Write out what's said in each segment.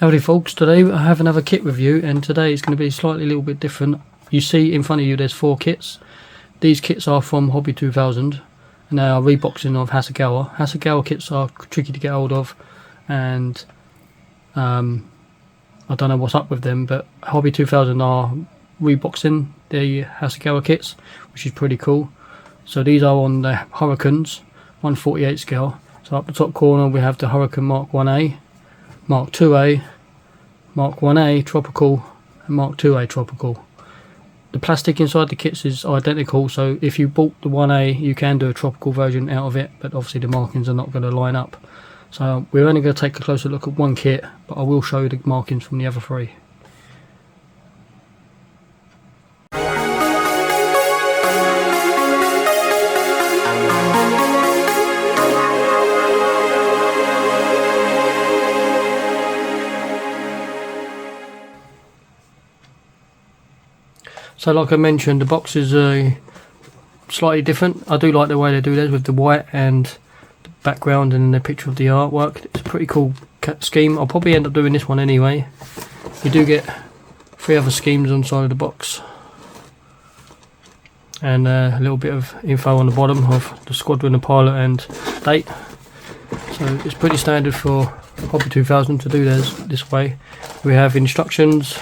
Howdy folks, today I have another kit review, and today it's going to be slightly a little bit different. You see in front of you there's 4 kits. These kits are from Hobby 2000 and they are reboxing of Hasegawa. Hasegawa kits are tricky to get hold of, and I don't know what's up with them, but Hobby 2000 are reboxing the Hasegawa kits, which is pretty cool. So these are on the Hurricanes 1/48 scale. So up the top corner we have the Hurricane Mark 1A, Mark 2A, Mark 1A Tropical and Mark 2A Tropical. The plastic inside the kits is identical, so if you bought the 1A you can do a tropical version out of it, but obviously the markings are not going to line up. So we're only going to take a closer look at one kit, but I will show you the markings from the other 3. So like I mentioned, the boxes are slightly different. I do like the way they do this with the white and the background and the picture of the artwork. It's a pretty cool scheme. I'll probably end up doing this one anyway. You do get 3 other schemes on the side of the box, and a little bit of info on the bottom of the squadron, the pilot and date. So it's pretty standard for Hobby 2000 to do this way. We have instructions,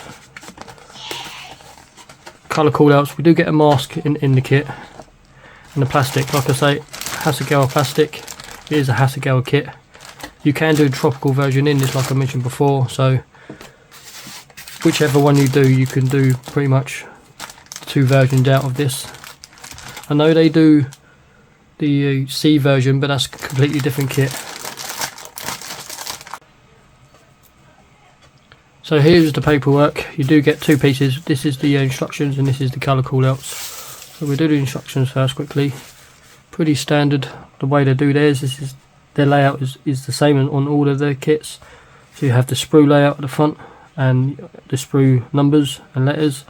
colour callouts. We do get a mask in the kit, and the plastic, like I say, Hasegawa plastic. It is a Hasegawa kit. You can do a tropical version in this, like I mentioned before, so whichever one you do, you can do pretty much 2 versions out of this. I know they do the C version, but that's a completely different kit. So here's the paperwork. You do get 2 pieces. This is the instructions and this is the colour callouts. So we'll do the instructions first quickly. Pretty standard the way they do theirs. This is their layout is the same on all of their kits. So you have the sprue layout at the front and the sprue numbers and letters.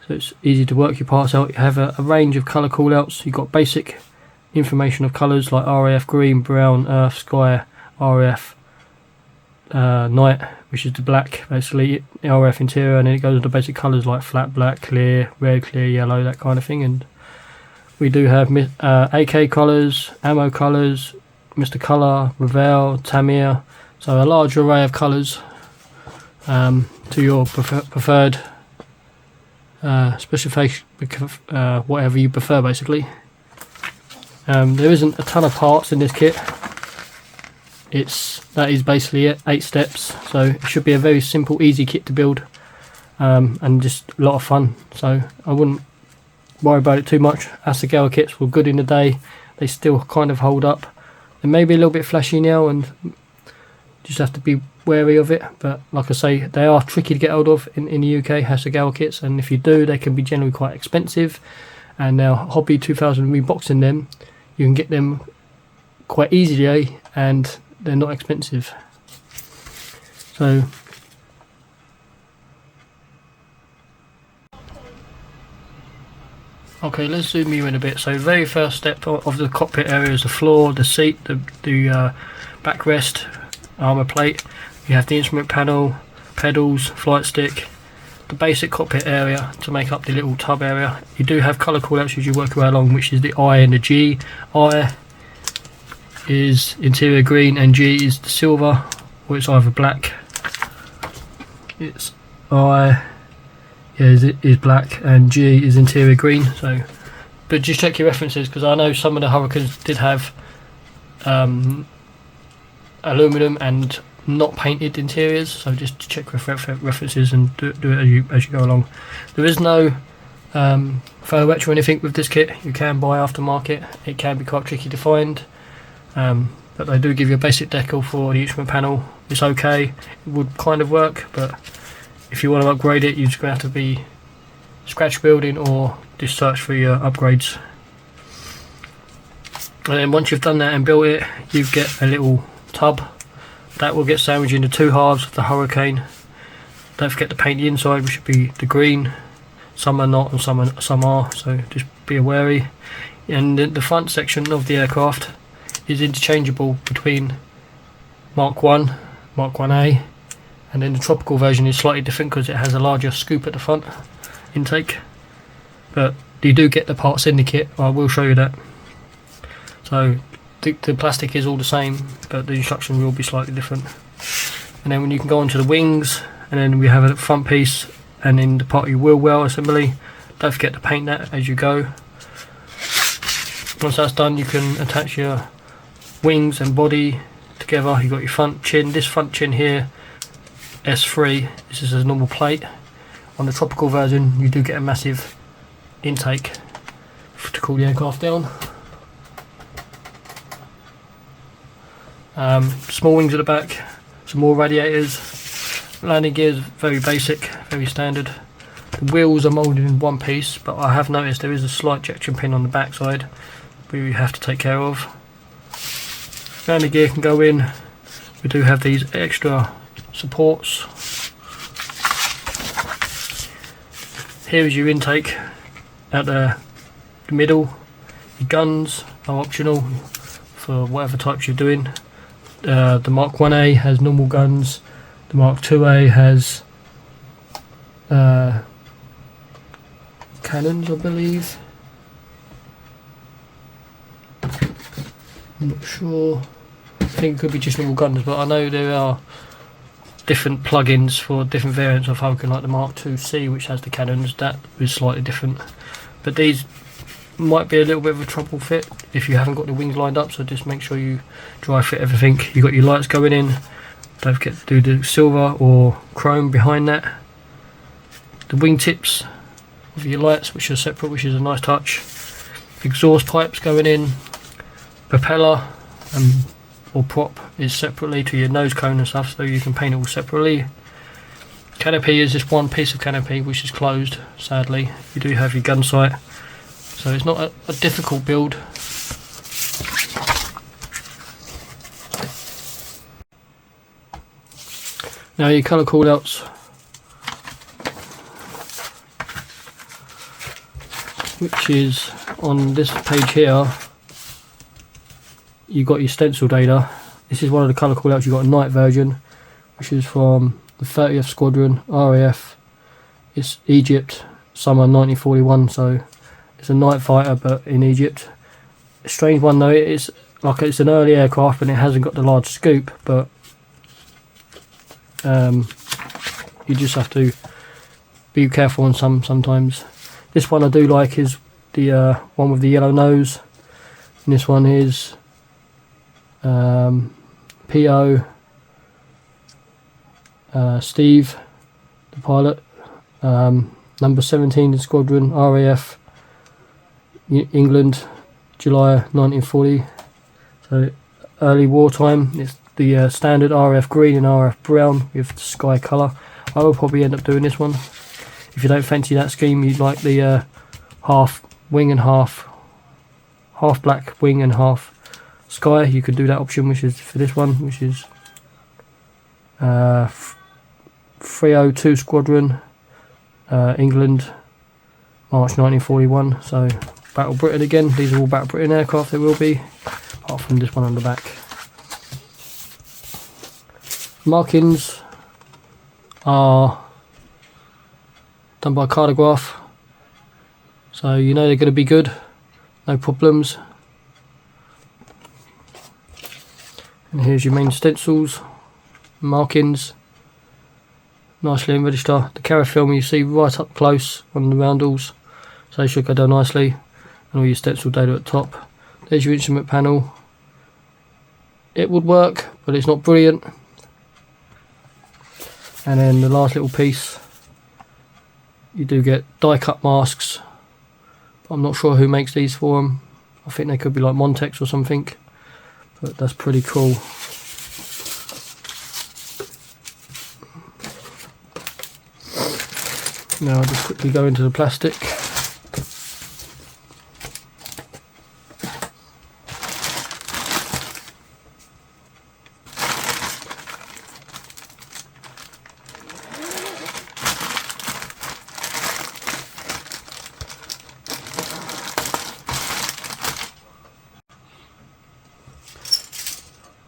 So it's easy to work your parts out. You have a range of colour callouts. You've got basic information of colours like RAF green, brown, earth, sky, RAF night, which is the black, basically the RF interior, and then it goes into basic colours like flat black, clear, red, clear, yellow, that kind of thing. And we do have AK colours, ammo colours, Mr. Colour, Revell, Tamiya, so a large array of colours to your preferred specification, whatever you prefer basically. There isn't a ton of parts in this kit. That is basically it, 8 steps, so it should be a very simple, easy kit to build, and just a lot of fun, so I wouldn't worry about it too much. Hasegawa kits were good in the day, they still kind of hold up. They may be a little bit flashy now and just have to be wary of it, but like I say, they are tricky to get hold of in the UK, Hasegawa kits, and if you do, they can be generally quite expensive. And now Hobby 2000 reboxing them, you can get them quite easily and they're not expensive. So okay, let's zoom you in a bit. So the very first step of the cockpit area is the floor, the seat, the backrest, armour plate. You have the instrument panel, pedals, flight stick, the basic cockpit area to make up the little tub area. You do have colour callouts as you work your way along, which is the I and the G. I is interior green and G is the silver, or it's either black. It's I is black and G is interior green. So, but just check your references, because I know some of the Hurricanes did have aluminum and not painted interiors, so just check references and do it as you go along. There is no photo etch or anything with this kit. You can buy aftermarket. It can be quite tricky to find. But they do give you a basic decal for the instrument panel. It's okay, it would kind of work, but if you want to upgrade it, you're just going to have to be scratch building or just search for your upgrades. And then once you've done that and built it, you get a little tub that will get sandwiched into 2 halves of the Hurricane. Don't forget to paint the inside, which should be the green. Some are not and some are, so just be wary. And the front section of the aircraft is interchangeable between Mark 1, Mark 1A and then the tropical version is slightly different because it has a larger scoop at the front intake, but you do get the parts in the kit. I will show you that. So the plastic is all the same, but the instruction will be slightly different. And then when you can go onto the wings, and then we have a front piece, and then the part of your wheel well assembly. Don't forget to paint that as you go. Once that's done, you can attach your wings and body together. You've got your front chin. This front chin here, S3, this is a normal plate. On the tropical version, you do get a massive intake to cool the aircraft down. Small wings at the back, some more radiators. Landing gears, very basic, very standard. The wheels are moulded in one piece, but I have noticed there is a slight jection pin on the back side we have to take care of. Landing gear can go in. We do have these extra supports. Here is your intake at the middle. Your guns are optional for whatever types you're doing. The Mark 1A has normal guns. The Mark 2A has cannons, I believe. I'm not sure. I think it could be just normal guns, but I know there are different plugins for different variants of Hulk, like the Mark 2C, which has the cannons. That is slightly different, but these might be a little bit of a trouble fit if you haven't got the wings lined up, so just make sure you dry fit everything. You've got your lights going in. Don't forget to do the silver or chrome behind that. The wingtips of your lights, which are separate, which is a nice touch. Exhaust pipes going in. Propeller or prop is separately to your nose cone and stuff, so you can paint it all separately. Canopy is just one piece of canopy which is closed, sadly. You do have your gun sight, so it's not a difficult build. Now your colour callouts, which is on this page here. You've got your stencil data. This is one of the colour callouts. You've got a night version, which is from the 30th Squadron, RAF. It's Egypt, summer 1941, so it's a night fighter, but in Egypt. A strange one though. It's like it's an early aircraft, and it hasn't got the large scoop, but you just have to be careful on sometimes. This one I do like is the one with the yellow nose, and this one is PO Steve, the pilot, number 17 in Squadron, RAF, England, July 1940. So early wartime. It's the standard RF green and RF brown with sky colour. I will probably end up doing this one. If you don't fancy that scheme, you'd like the half wing and half black wing and half sky, you could do that option, which is for this one, which is 302 Squadron, England, March 1941. So Battle Britain again. These are all Battle Britain aircraft, they will be, apart from this one on the back. Markings are done by Cartograph, so you know they're going to be good, no problems. And here's your main stencils, markings, nicely in register. The carrier film you see right up close on the roundels, so they should go down nicely, and all your stencil data at the top. There's your instrument panel. It would work, but it's not brilliant. And then the last little piece, you do get die cut masks, but I'm not sure who makes these for them. I think they could be like Montex or something, but that's pretty cool. Now I'll just quickly go into the plastic.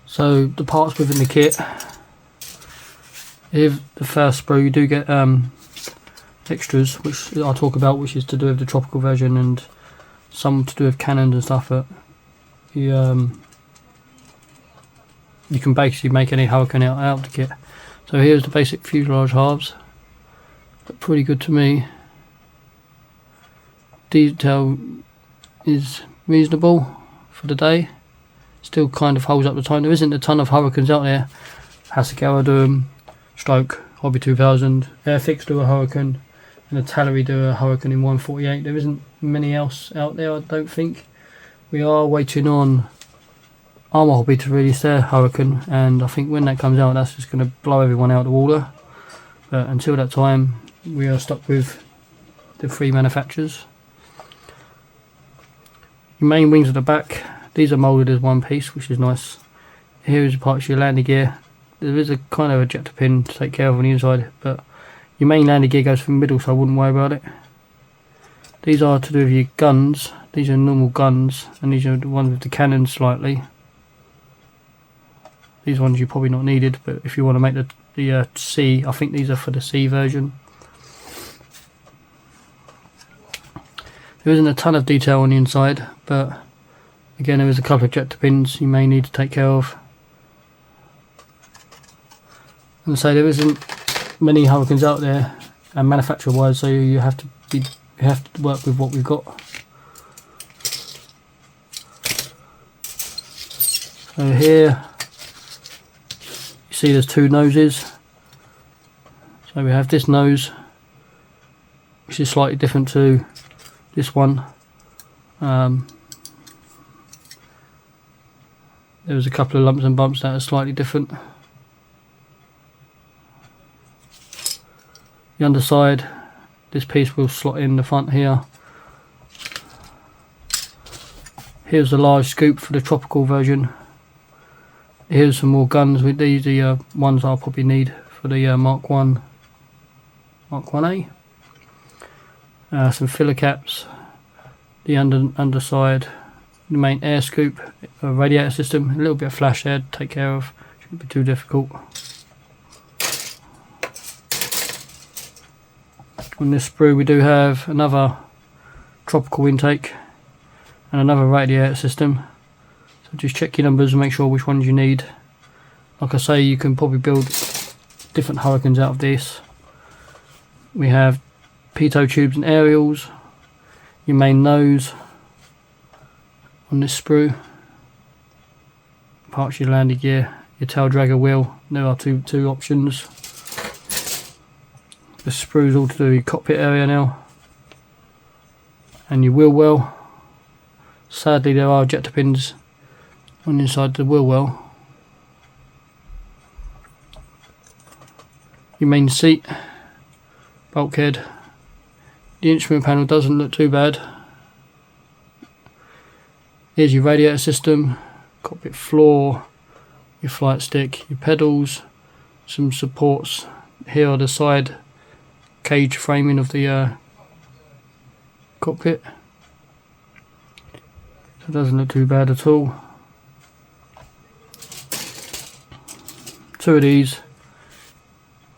So the parts within the kit, If the first sprue you do get extras, which I'll talk about, which is to do with the tropical version and some to do with cannons and stuff, but you can basically make any Hurricane out of the kit. So here's the basic fuselage halves. Look pretty good to me. Detail is reasonable for the day. Still kind of holds up the time. There isn't a ton of Hurricanes out there. Hasegawa do them, Stroke, Hobby 2000, Airfix do a Hurricane, and the Tallery do a Hurricane in 148. There isn't many else out there, I don't think. We are waiting on Armour Hobby to release their Hurricane, and I think when that comes out, that's just going to blow everyone out of the water. But until that time, we are stuck with the 3 manufacturers. The main wings at the back, these are moulded as one piece, which is nice. Here is part of your landing gear. There is a kind of ejector pin to take care of on the inside, but your main landing gear goes from the middle, so I wouldn't worry about it. These are to do with your guns. These are normal guns, and these are the ones with the cannons slightly. These ones you're probably not needed, but if you want to make the C, I think these are for the C version. There isn't a ton of detail on the inside, but again there is a couple of ejector pins you may need to take care of. And so there isn't many Hurricanes out there, and manufacturer wise, so you have to work with what we've got. So here you see there's 2 noses. So we have this nose, which is slightly different to this one. There was a couple of lumps and bumps that are slightly different. The underside, this piece will slot in the front here. Here's the large scoop for the tropical version. Here's some more guns. With these are the ones I'll probably need for the Mark 1, Mark 1A. Some filler caps, the underside, the main air scoop, a radiator system, a little bit of flash there to take care of, shouldn't be too difficult. On this sprue we do have another tropical intake and another radiator system, so just check your numbers and make sure which ones you need. Like I say, you can probably build different Hurricanes out of this. We have pitot tubes and aerials, your main nose on this sprue, parts of your landing gear, your tail dragger wheel. There are two options. The sprue's all to do with your cockpit area now, and your wheel well. Sadly there are ejector pins on the inside the wheel well. Your main seat, bulkhead. The instrument panel doesn't look too bad. Here's your radiator system, cockpit floor, your flight stick, your pedals, some supports. Here are the side cage framing of the cockpit. So it doesn't look too bad at all. 2 of these,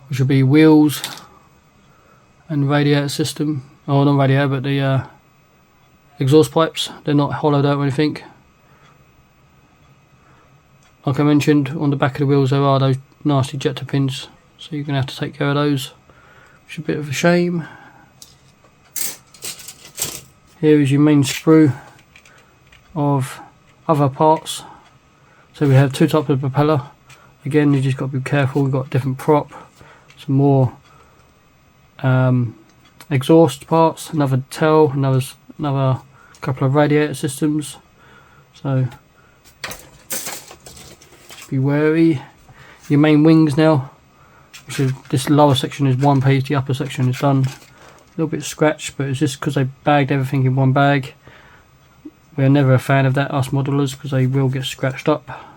which will be wheels and radiator system. Oh, not radiator, but the exhaust pipes. They're not hollowed out or anything. Like I mentioned, on the back of the wheels there are those nasty ejector pins, so you're going to have to take care of those, which is a bit of a shame. Here is your main sprue of other parts. So we have 2 types of propeller. Again, you just got to be careful. We've got a different prop, some more exhaust parts, another tail, another couple of radiator systems. So just be wary. Your main wings now, which is this lower section is one piece, the upper section is done. A little bit scratched, but it's just because they bagged everything in one bag. We're never a fan of that, us modelers, because they will get scratched up.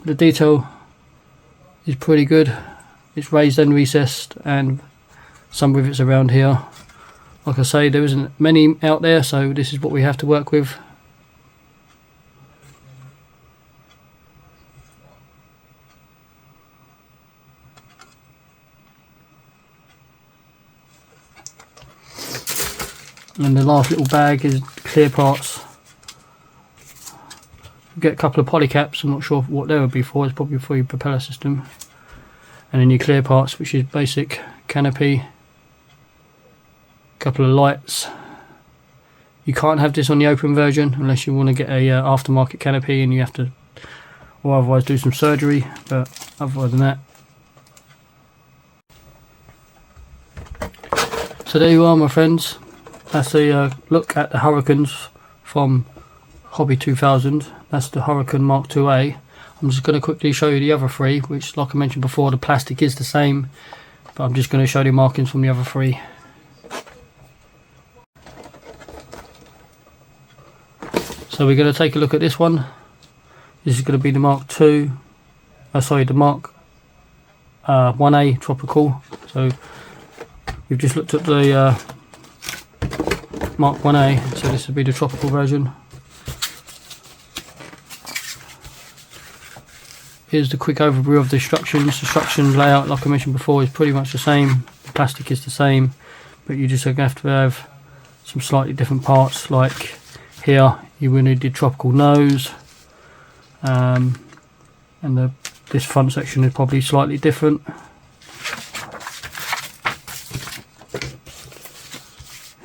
The detail is pretty good. It's raised and recessed, and some rivets around here. Like I say, there isn't many out there, so this is what we have to work with. And the last little bag is clear parts. You get a couple of polycaps, I'm not sure what they would be for, it's probably for your propeller system. And then your clear parts, which is basic canopy, couple of lights. You can't have this on the open version unless you want to get a aftermarket canopy, and you have to, or otherwise do some surgery, but other than that. So there you are, my friends. That's a look at the Hurricanes from Hobby 2000. That's the Hurricane Mark IIA. I'm just going to quickly show you the other three, which, like I mentioned before, the plastic is the same, but I'm just going to show you the markings from the other three. So we're going to take a look at this one. This is going to be the Mark II, the Mark 1A Tropical. So we've just looked at the Mark 1A, so this would be the tropical version. Here's the quick overview of the instructions. The instruction layout, like I mentioned before, is pretty much the same. The plastic is the same, but you just have to have some slightly different parts. Like here, you will need the tropical nose, and this front section is probably slightly different.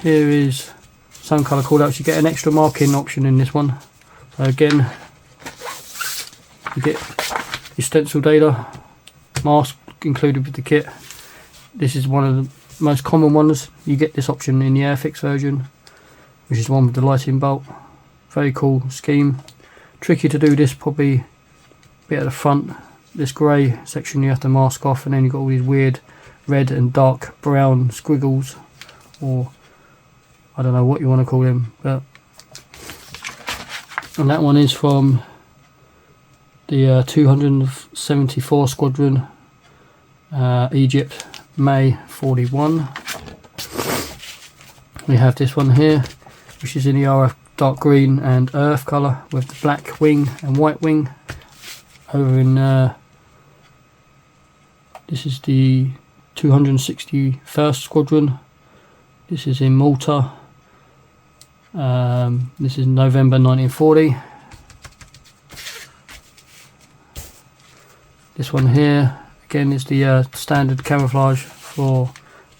Here is some colour callouts. You get an extra marking option in this one. So again, you get your stencil data mask included with the kit. This is one of the most common ones. You get this option in the Airfix version, which is the one with the lighting bolt. Very cool scheme. Tricky to do this, probably a bit at the front. This grey section you have to mask off, and then you've got all these weird red and dark brown squiggles, or I don't know what you want to call them, but and that one is from the 274 Squadron, Egypt, May 41. We have this one here, which is in the RF dark green and earth colour with the black wing and white wing. Over in this is the 261st Squadron. This is in Malta. This is November 1940. This one here again is the standard camouflage for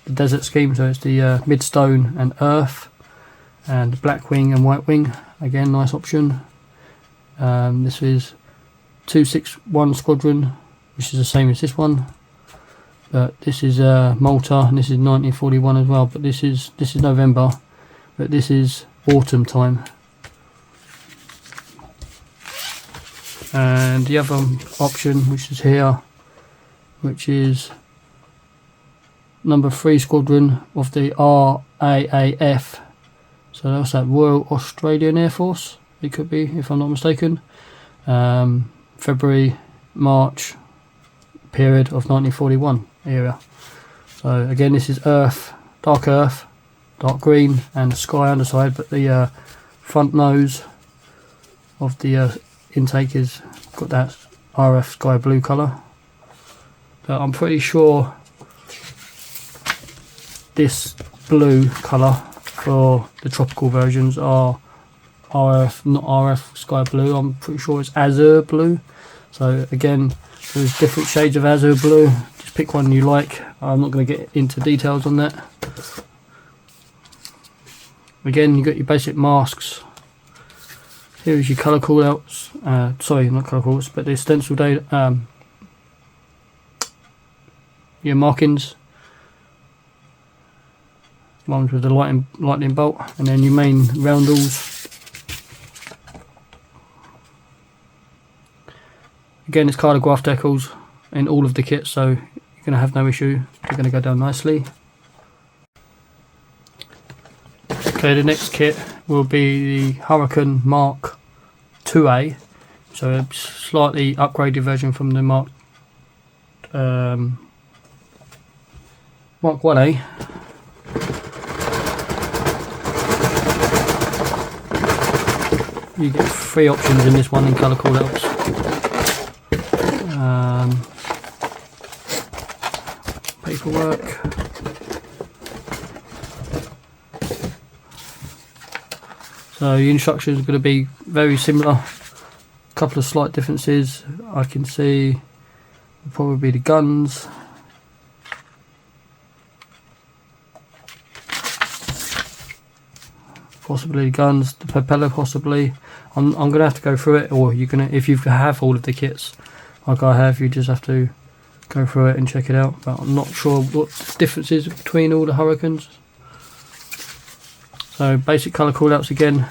the desert scheme, so it's the midstone and earth, and black wing and white wing, again nice option. This is 261 Squadron, which is the same as this one, but this is Malta, and this is 1941 as well, but this is November, but this is autumn time. And the other option, which is here, which is number 3 Squadron of the RAAF, so that's that Royal Australian Air Force, it could be, if I'm not mistaken. February, March period of 1941 area. So again, this is earth, dark green, and sky underside, but the front nose of the intake is got that RF sky blue colour. But I'm pretty sure this blue colour for the tropical versions are RF, not RF sky blue. I'm pretty sure it's azure blue. So again, there's different shades of azure blue. Just pick one you like. I'm not going to get into details on that. Again, you got your basic masks. Here is your colour callouts. Sorry, not colour callouts, but the stencil data. Your markings. Ones with the lightning bolt, and then your main roundels. Again, it's cartograph decals in all of the kits, so you're going to have no issue. They're going to go down nicely. Okay, the next kit will be the Hurricane Mark IIA, so a slightly upgraded version from the Mark 1A. You get 3 options in this one in colour callouts. Paperwork. So the instructions are going to be very similar. A couple of slight differences I can see will probably be the guns. Possibly the guns, the propeller possibly. I'm going to have to go through it, or you're going to, if you have all of the kits like I have, you just have to go through it and check it out. But I'm not sure what the difference is between all the Hurricanes. So basic colour callouts again.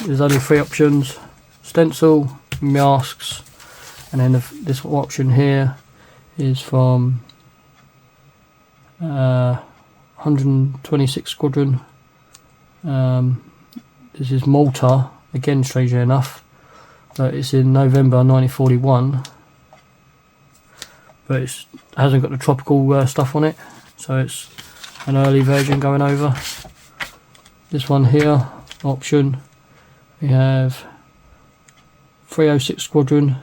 There's only 3 options: stencil, masks, and then this option here is from 126 Squadron. This is Malta, again strangely enough, but it's in November 1941, but it hasn't got the tropical stuff on it, so it's an early version going over. This one here, option, we have 306 Squadron,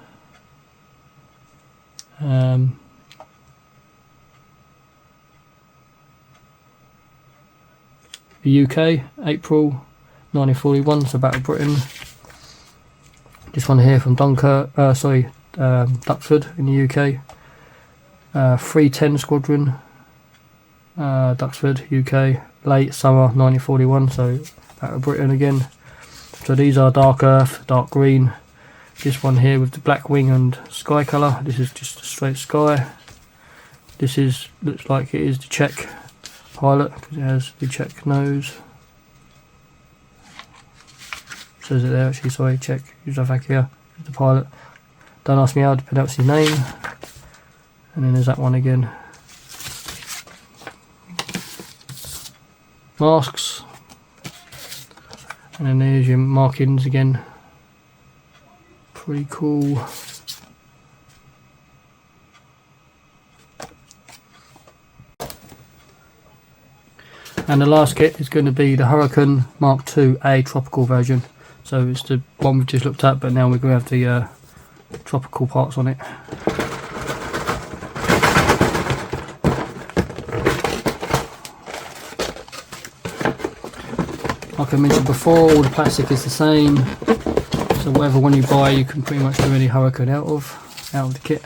the UK, April 1941, so Battle of Britain. This one here from Dunkirk, Duxford in the UK. 310 Squadron, Duxford, UK, late summer 1941, so Battle of Britain again. So these are dark earth, dark green. This one here with the black wing and sky colour, this is just a straight sky. This looks like it is the Czech pilot because it has the Czech nose. Says it there actually, sorry, Czech, Czechoslovakia, the pilot. Don't ask me how to pronounce his name. And then there's that one again. Masks. And then there's your markings again. Pretty cool. And the last kit is going to be the Hurricane Mark II A tropical version. So it's the one we've just looked at, but now we're going to have the tropical parts on it. Like I mentioned before, all the plastic is the same. So whatever one you buy, you can pretty much do any Hurricane out of the kit.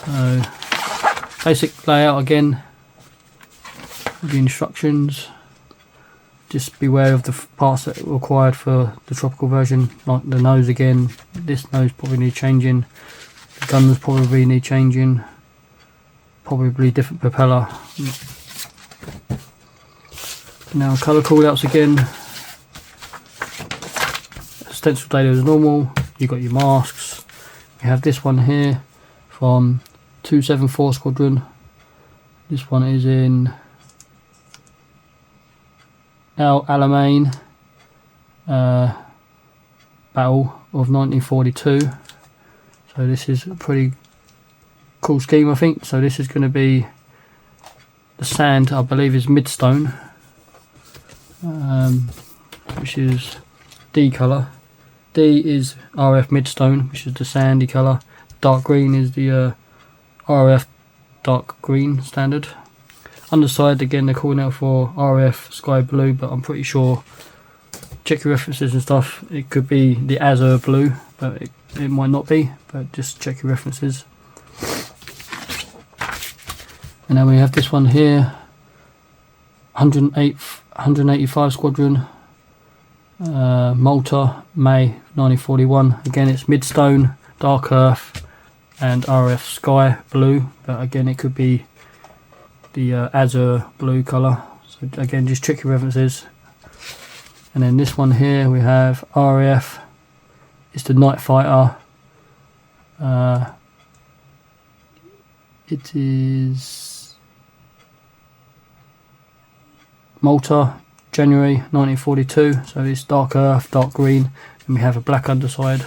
So basic layout again. The instructions. Just beware of the parts that are required for the tropical version, like the nose again. This nose probably need changing. The guns probably need changing. Probably different propeller. Now colour callouts again. Stencil data as normal. You've got your masks. You have this one here from 274 Squadron. This one is in Al Alamein Battle of 1942. So this is a pretty cool scheme, I think. So this is going to be the sand, I believe, is midstone, which is D colour. D is RF midstone, which is the sandy colour. Dark green is the RF dark green standard. Underside again they're calling out for RF sky blue, but I'm pretty sure, check your references and stuff, it could be the azure blue, but it might not be, but just check your references. And then we have this one here, 185 Squadron, Malta, May 1941. Again it's midstone, dark earth and RF sky blue, but again it could be the azure blue colour. So again just check your references. And then this one here we have RAF, it's the Night Fighter. It is Malta, January 1942, so it's dark earth, dark green, and we have a black underside.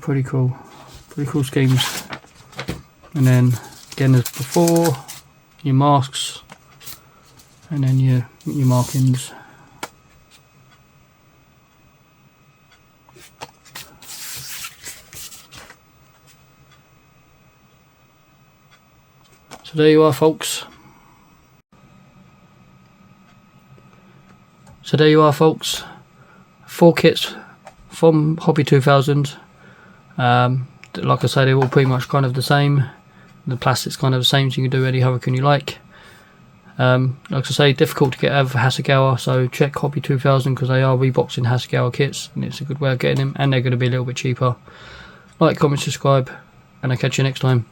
Pretty cool schemes. And then again as before, your masks and then your markings. So there you are, folks. So there you are, folks. 4 kits from Hobby 2000. Like I say, they're all pretty much kind of the same. The plastic's kind of the same, so you can do any Hurricane you like. Like I say, difficult to get out of Hasegawa, so check Hobby 2000 because they are reboxing Hasegawa kits, and it's a good way of getting them, and they're going to be a little bit cheaper. Like, comment, subscribe, and I'll catch you next time.